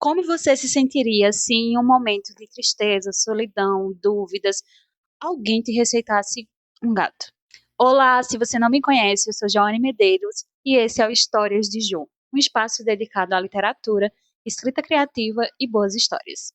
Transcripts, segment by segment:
Como você se sentiria se em um momento de tristeza, solidão, dúvidas, alguém te receitasse um gato? Olá, se você não me conhece, eu sou Joane Medeiros e esse é o Histórias de Jo, um espaço dedicado à literatura, escrita criativa e boas histórias.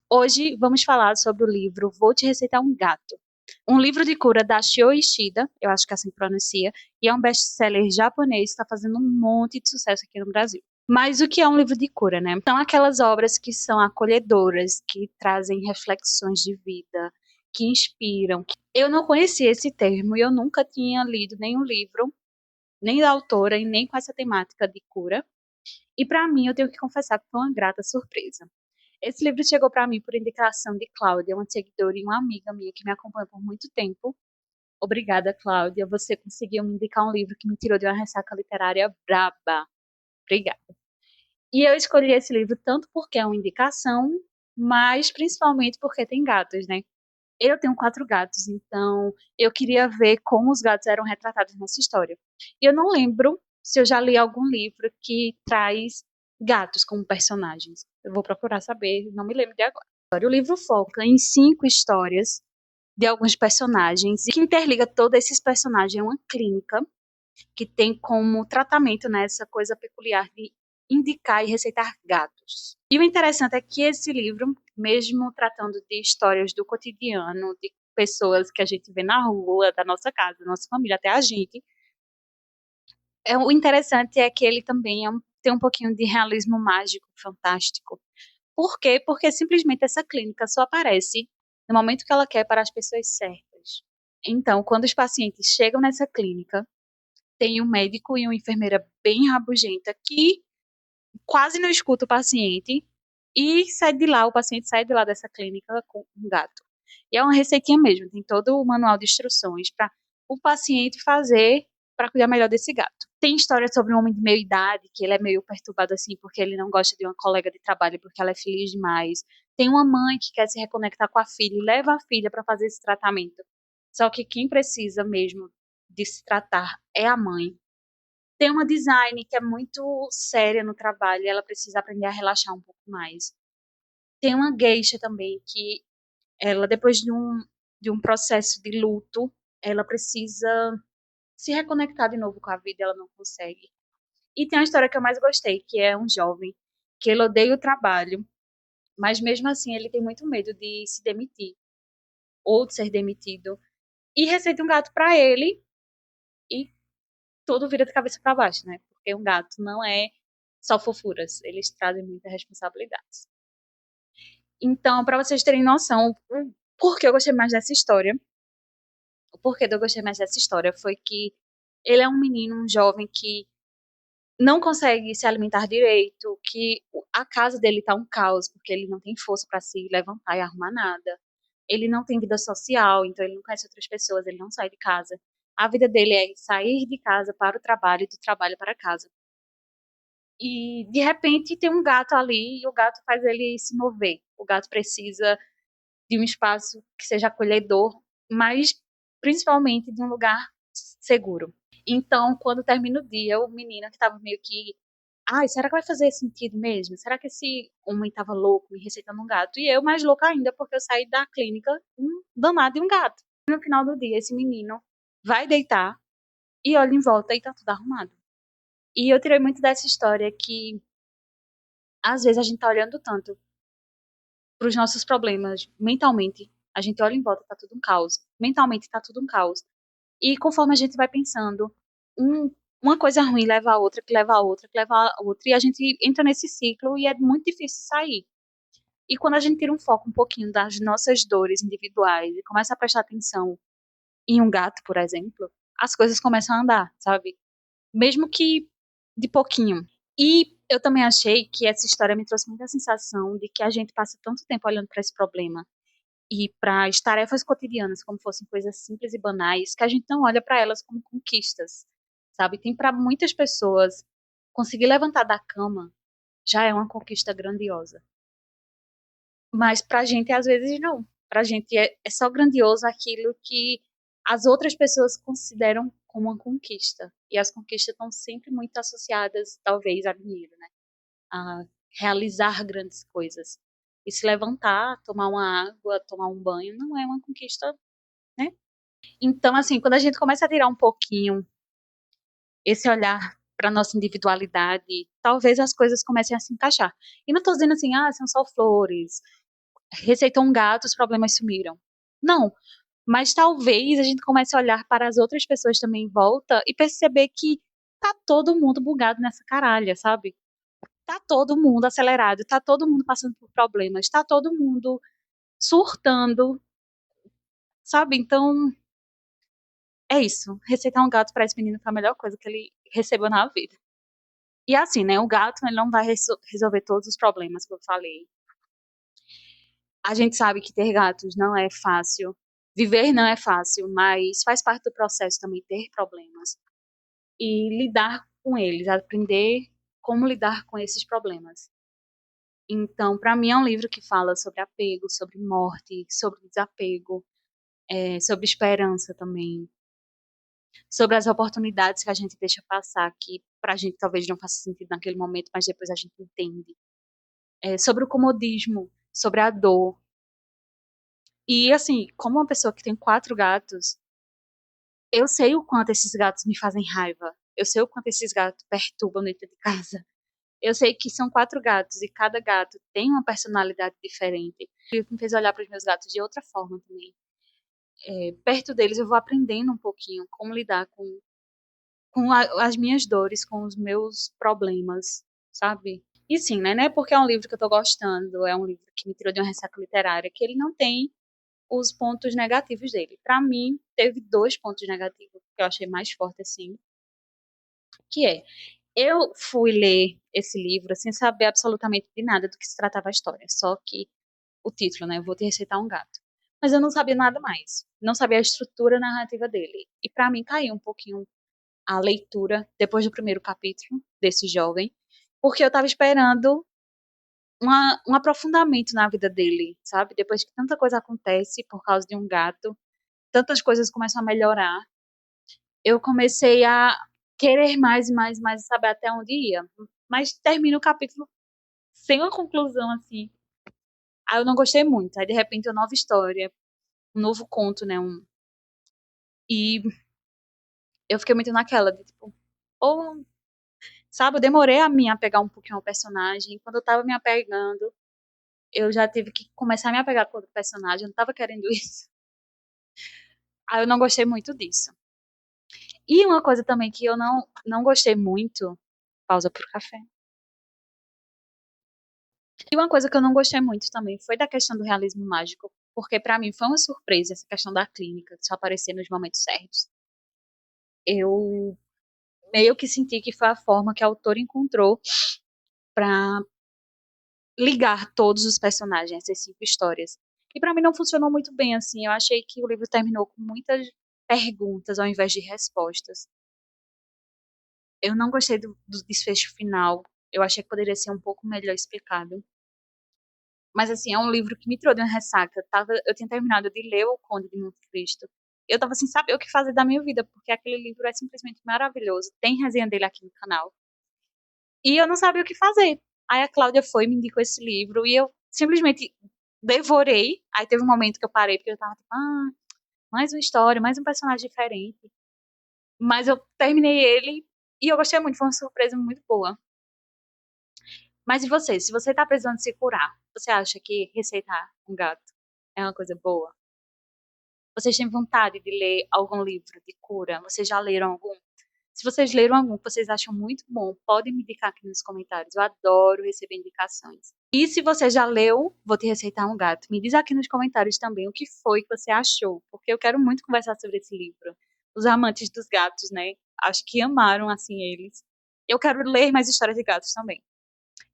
Hoje vamos falar sobre o livro Vou Te Receitar um Gato, um livro de cura da Shio Ishida, eu acho que é assim que pronuncia, e é um best-seller japonês que está fazendo um monte de sucesso aqui no Brasil. Mas o que é um livro de cura, né? São aquelas obras que são acolhedoras, que trazem reflexões de vida, que inspiram. Eu não conhecia esse termo e eu nunca tinha lido nenhum livro, nem da autora e nem com essa temática de cura. E para mim, eu tenho que confessar que foi uma grata surpresa. Esse livro chegou para mim por indicação de Cláudia, uma seguidora e uma amiga minha que me acompanha por muito tempo. Obrigada, Cláudia. Você conseguiu me indicar um livro que me tirou de uma ressaca literária braba. Obrigada. E eu escolhi esse livro tanto porque é uma indicação, mas principalmente porque tem gatos, né? Eu tenho 4 gatos, então eu queria ver como os gatos eram retratados nessa história. E eu não lembro se eu já li algum livro que traz gatos como personagens. Eu vou procurar saber, não me lembro de agora. O livro foca em 5 histórias de alguns personagens e que interliga todos esses personagens é uma clínica que tem como tratamento, né, essa coisa peculiar de indicar e receitar gatos. E o interessante é que esse livro, mesmo tratando de histórias do cotidiano, de pessoas que a gente vê na rua, da nossa casa, da nossa família, até a gente, o interessante é que ele também tem um pouquinho de realismo mágico, fantástico. Por quê? Porque simplesmente essa clínica só aparece no momento que ela quer para as pessoas certas. Então, quando os pacientes chegam nessa clínica, tem um médico e uma enfermeira bem rabugenta que quase não escuta o paciente e sai de lá, o paciente sai de lá dessa clínica com um gato. E é uma receitinha mesmo, tem todo o manual de instruções para o paciente fazer para cuidar melhor desse gato. Tem história sobre um homem de meia idade, que ele é meio perturbado assim, porque ele não gosta de uma colega de trabalho, porque ela é feliz demais. Tem uma mãe que quer se reconectar com a filha e leva a filha para fazer esse tratamento. Só que quem precisa mesmo de se tratar é a mãe. Tem uma design que é muito séria no trabalho, e ela precisa aprender a relaxar um pouco mais. Tem uma geisha também que ela, depois de um processo de luto, ela precisa se reconectar de novo com a vida, ela não consegue. E tem a história que eu mais gostei, que é um jovem que ele odeia o trabalho, mas mesmo assim ele tem muito medo de se demitir ou de ser demitido. E receita um gato para ele e tudo vira de cabeça para baixo, né? Porque um gato não é só fofuras, eles trazem muitas responsabilidades. Então, para vocês terem noção, o porquê eu gostei mais dessa história, o porquê eu gostei mais dessa história foi que ele é um menino, um jovem que não consegue se alimentar direito, que a casa dele tá um caos, porque ele não tem força para se levantar e arrumar nada. Ele não tem vida social, então ele não conhece outras pessoas, ele não sai de casa. A vida dele é sair de casa para o trabalho e do trabalho para casa. E de repente tem um gato ali e o gato faz ele se mover. O gato precisa de um espaço que seja acolhedor, mas principalmente de um lugar seguro. Então, quando termina o dia, o menino que estava meio que, ai, será que vai fazer sentido mesmo? Será que esse homem estava louco me receitando um gato? E eu mais louca ainda, porque eu saí da clínica um danado de um gato. No final do dia, esse menino vai deitar e olha em volta e tá tudo arrumado. E eu tirei muito dessa história que às vezes a gente tá olhando tanto para os nossos problemas mentalmente. A gente olha em volta, tá tudo um caos. Mentalmente tá tudo um caos. E conforme a gente vai pensando, uma coisa ruim leva a outra, que leva a outra, que leva a outra, e a gente entra nesse ciclo e é muito difícil sair. E quando a gente tira um foco um pouquinho das nossas dores individuais e começa a prestar atenção em um gato, por exemplo, as coisas começam a andar, sabe? Mesmo que de pouquinho. E eu também achei que essa história me trouxe muita sensação de que a gente passa tanto tempo olhando para esse problema e para as tarefas cotidianas como fossem coisas simples e banais, que a gente não olha para elas como conquistas, sabe? Tem para muitas pessoas conseguir levantar da cama já é uma conquista grandiosa. Mas pra gente às vezes não. Pra gente é só grandioso aquilo que as outras pessoas consideram como uma conquista. E as conquistas estão sempre muito associadas, talvez, a dinheiro, né? realizar grandes coisas. E se levantar, tomar uma água, tomar um banho, não é uma conquista, né? Então, assim, quando a gente começa a tirar um pouquinho esse olhar para nossa individualidade, talvez as coisas comecem a se encaixar. E não estou dizendo assim, são só flores, receitou um gato, os problemas sumiram. Não, mas talvez a gente comece a olhar para as outras pessoas também em volta e perceber que tá todo mundo bugado nessa caralha, sabe? Tá todo mundo acelerado, tá todo mundo passando por problemas, tá todo mundo surtando, sabe? Então, é isso. Receitar um gato para esse menino foi a melhor coisa que ele recebeu na vida. E assim, né? O gato ele não vai resolver todos os problemas que eu falei. A gente sabe que ter gatos não é fácil. Viver não é fácil, mas faz parte do processo também ter problemas. E lidar com eles, aprender como lidar com esses problemas. Então, para mim é um livro que fala sobre apego, sobre morte, sobre desapego, sobre esperança também, sobre as oportunidades que a gente deixa passar, que pra gente talvez não faça sentido naquele momento, mas depois a gente entende. Sobre o comodismo, sobre a dor. E assim, como uma pessoa que tem 4 gatos, eu sei o quanto esses gatos me fazem raiva. Eu sei o quanto esses gatos perturbam dentro de casa. Eu sei que são 4 gatos e cada gato tem uma personalidade diferente. Isso me fez olhar para os meus gatos de outra forma também. Perto deles eu vou aprendendo um pouquinho como lidar com as minhas dores, com os meus problemas, sabe? E sim, né? Não é porque é um livro que eu tô gostando, é um livro que me tirou de uma ressaca literária, que ele não tem os pontos negativos dele. Para mim, teve 2 pontos negativos que eu achei mais forte, assim, que eu fui ler esse livro sem saber absolutamente de nada do que se tratava a história, só que o título, né? Eu vou te receitar um gato. Mas eu não sabia nada mais. Não sabia a estrutura narrativa dele. E para mim caiu um pouquinho a leitura depois do primeiro capítulo desse jovem, porque eu estava esperando um aprofundamento na vida dele, sabe? Depois que tanta coisa acontece por causa de um gato, tantas coisas começam a melhorar, eu comecei a querer mais e mais e mais saber até onde ia. Mas termina o capítulo sem uma conclusão, assim. Aí eu não gostei muito. Aí, de repente, uma nova história, um novo conto, né? E eu fiquei muito naquela, de, tipo, ou, sabe, eu demorei a me apegar um pouquinho ao personagem. Quando eu tava me apegando, eu já tive que começar a me apegar com o personagem. Eu não tava querendo isso. Aí eu não gostei muito disso. E uma coisa também que eu não gostei muito. Pausa pro café. E uma coisa que eu não gostei muito também foi da questão do realismo mágico, porque pra mim foi uma surpresa essa questão da clínica só aparecer nos momentos certos. Eu meio que senti que foi a forma que a autora encontrou pra ligar todos os personagens, essas 5 histórias. E pra mim não funcionou muito bem assim. Eu achei que o livro terminou com muitas perguntas ao invés de respostas. Eu não gostei do desfecho final. Eu achei que poderia ser um pouco melhor explicado. Mas, assim, é um livro que me tirou de uma ressaca. Eu tinha terminado de ler O Conde de Monte Cristo. Eu tava sem saber o que fazer da minha vida, porque aquele livro é simplesmente maravilhoso. Tem resenha dele aqui no canal. E eu não sabia o que fazer. Aí a Cláudia foi e me indicou esse livro e eu simplesmente devorei. Aí teve um momento que eu parei, porque eu tava tipo, mais uma história, mais um personagem diferente. Mas eu terminei ele e eu gostei muito, foi uma surpresa muito boa. Mas e você? Se você tá precisando se curar, você acha que receitar um gato é uma coisa boa? Vocês têm vontade de ler algum livro de cura? Vocês já leram algum? Se vocês leram algum que vocês acham muito bom, podem me indicar aqui nos comentários. Eu adoro receber indicações. E se você já leu, vou te receitar um gato. Me diz aqui nos comentários também o que foi que você achou, porque eu quero muito conversar sobre esse livro. Os amantes dos gatos, né? Acho que amaram assim eles. Eu quero ler mais histórias de gatos também.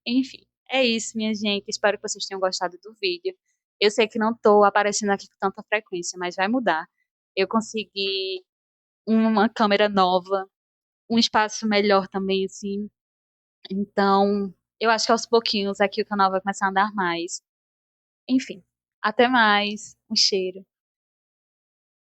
Enfim, é isso, minha gente. Espero que vocês tenham gostado do vídeo. Eu sei que não estou aparecendo aqui com tanta frequência, mas vai mudar. Eu consegui uma câmera nova, um espaço melhor também, assim. Então, eu acho que aos pouquinhos aqui o canal vai começar a andar mais. Enfim, até mais. Um cheiro.